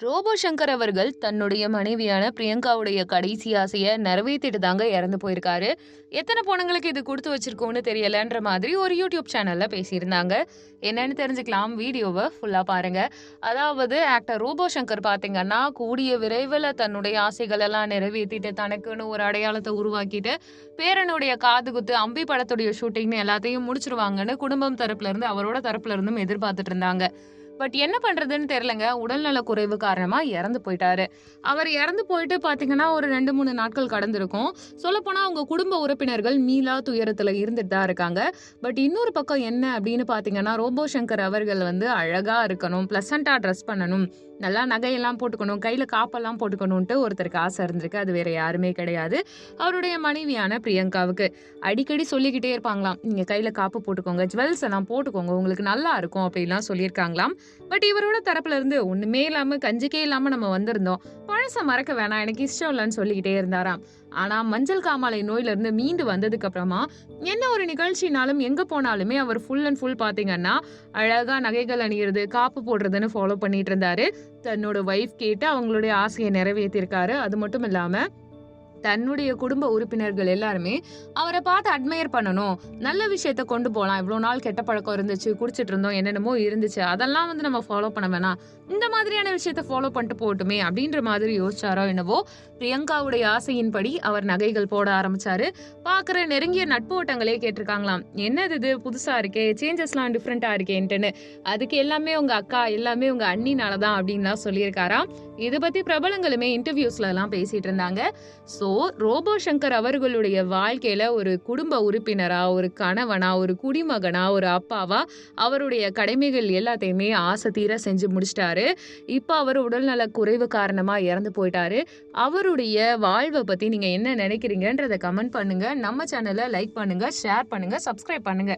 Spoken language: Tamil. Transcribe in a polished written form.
ரோபோ சங்கர் அவர்கள் தன்னுடைய மனைவியான பிரியங்காவுடைய கடைசி ஆசைய நிறைவேத்திட்டு தாங்க இறந்து போயிருக்காரு. எத்தனை பொண்ணுங்களுக்கு இது குடுத்து வச்சிருக்கோம்னு தெரியலன்ற மாதிரி ஒரு யூடியூப் சேனல்ல பேசியிருந்தாங்க. என்னன்னு தெரிஞ்சுக்கலாம். வீடியோவை ஃபுல்லா பாருங்க. அதாவது ஆக்டர் ரோபோ சங்கர் பாத்தீங்கன்னா, கூடிய விரைவில் தன்னுடைய ஆசைகள் எல்லாம் நிறைவேற்றிட்டு தனக்குன்னு ஒரு அடையாளத்தை உருவாக்கிட்டு பேரனுடைய காதுகுத்து அம்பி படத்துடைய ஷூட்டிங்னு எல்லாத்தையும் முடிச்சிருவாங்கன்னு குடும்பம் தரப்புல இருந்து அவரோட தரப்புல இருந்தும் எதிர்பார்த்துட்டு இருந்தாங்க. பட் என்ன பண்றதுன்னு தெரியலங்க. உடல்நல குறைவு காரணமா இறந்து போயிட்டாரு. அவர் இறந்து போயிட்டு பாத்தீங்கன்னா, ஒரு 2, 3 நாட்கள் கடந்திருக்கும். சொல்லப்போனா அவங்க குடும்ப உறுப்பினர்கள் மீளா துயரத்துல இருந்துட்டு தான் இருக்காங்க. பட் இன்னொரு பக்கம் என்ன அப்படின்னு பாத்தீங்கன்னா, ரோபோ சங்கர் அவர்கள் வந்து அழகா இருக்கணும், பிளசண்டா ட்ரெஸ் பண்ணணும், நல்லா நகையெல்லாம் போட்டுக்கணும், கையில காப்பெல்லாம் போட்டுக்கணும்ட்டு ஒருத்தருக்கு ஆசை இருந்திருக்கு. அது வேற யாருமே கிடையாது, அவருடைய மனைவியான பிரியங்காவுக்கு. அடிக்கடி சொல்லிக்கிட்டே இருப்பாங்களாம், நீங்க கையில காப்பு போட்டுக்கோங்க, ஜுவல்ஸ் எல்லாம் போட்டுக்கோங்க, உங்களுக்கு நல்லா இருக்கும் அப்படின்லாம் சொல்லியிருக்காங்களாம். பட் இவரோட தரப்புல இருந்து ஒண்ணுமே இல்லாம கஞ்சிக்கே இல்லாம நம்ம வந்திருந்தோம், பழச மறக்க வேணாம், எனக்கு இஷ்டம் இல்லைன்னு சொல்லிக்கிட்டே இருந்தாராம். ஆனா மஞ்சள் காமாலை நோயில இருந்து மீண்டு வந்ததுக்கு அப்புறமா என்ன ஒரு நிகழ்ச்சினாலும் எங்க போனாலுமே அவர் ஃபுல் அண்ட் ஃபுல் பாத்தீங்கன்னா அழகா நகைகள் அணியிறது, காப்பு போடுறதுன்னு ஃபாலோ பண்ணிட்டு இருந்தாரு. தன்னோட வைஃப் கேட்டு அவங்களுடைய ஆசையை நிறைவேற்றிருக்காரு. அது மட்டும் இல்லாம தன்னுடைய குடும்ப உறுப்பினர்கள் எல்லாருமே அவரை பார்த்து அட்மையர் பண்ணணும், நல்ல விஷயத்த கொண்டு போலாம், இவ்வளவு நாள் கெட்ட பழக்கம் இருந்துச்சு, குடிச்சிட்டு இருந்தோம், என்னென்னமோ இருந்துச்சு, அதெல்லாம் வந்து நம்ம ஃபாலோ பண்ண வேணாம், இந்த மாதிரியான விஷயத்த ஃபாலோ பண்ணிட்டு போட்டுமே அப்படின்ற மாதிரி யோசிச்சாரோ என்னவோ. பிரியங்காவுடைய ஆசையின்படி அவர் நகைகள் போட ஆரம்பிச்சாரு. பாக்குற நெருங்கிய நட்பு வட்டங்களே கேட்டிருக்காங்களாம், என்னது இது புதுசா இருக்கே, சேஞ்சஸ்லாம் டிஃப்ரெண்டா இருக்கேன்ட்டுன்னு. அதுக்கு எல்லாமே உங்க அக்கா, எல்லாமே உங்க அண்ணினாலதான் அப்படின்லாம் சொல்லியிருக்காராம். இதை பத்தி பிரபலங்களுமே இன்டர்வியூஸ்ல எல்லாம் பேசிட்டு இருந்தாங்க. சோ ரோபோ சங்கர் அவர்களுடைய வாழ்க்கையில ஒரு குடும்ப உறுப்பினரா, ஒரு கணவனா, ஒரு குடிமகனா, ஒரு அப்பாவா அவருடைய கடமைகள் எல்லாத்தையுமே ஆசை தீர செஞ்சு முடிச்சிட்டாரு. இப்ப அவர் உடல்நல குறைவு காரணமா இறந்து போயிட்டாரு. அவருடைய வாழ்வை பத்தி நீங்க என்ன நினைக்கிறீங்கன்றத கமெண்ட் பண்ணுங்க. நம்ம சேனலை லைக் பண்ணுங்க, ஷேர் பண்ணுங்க, சப்ஸ்கிரைப் பண்ணுங்க.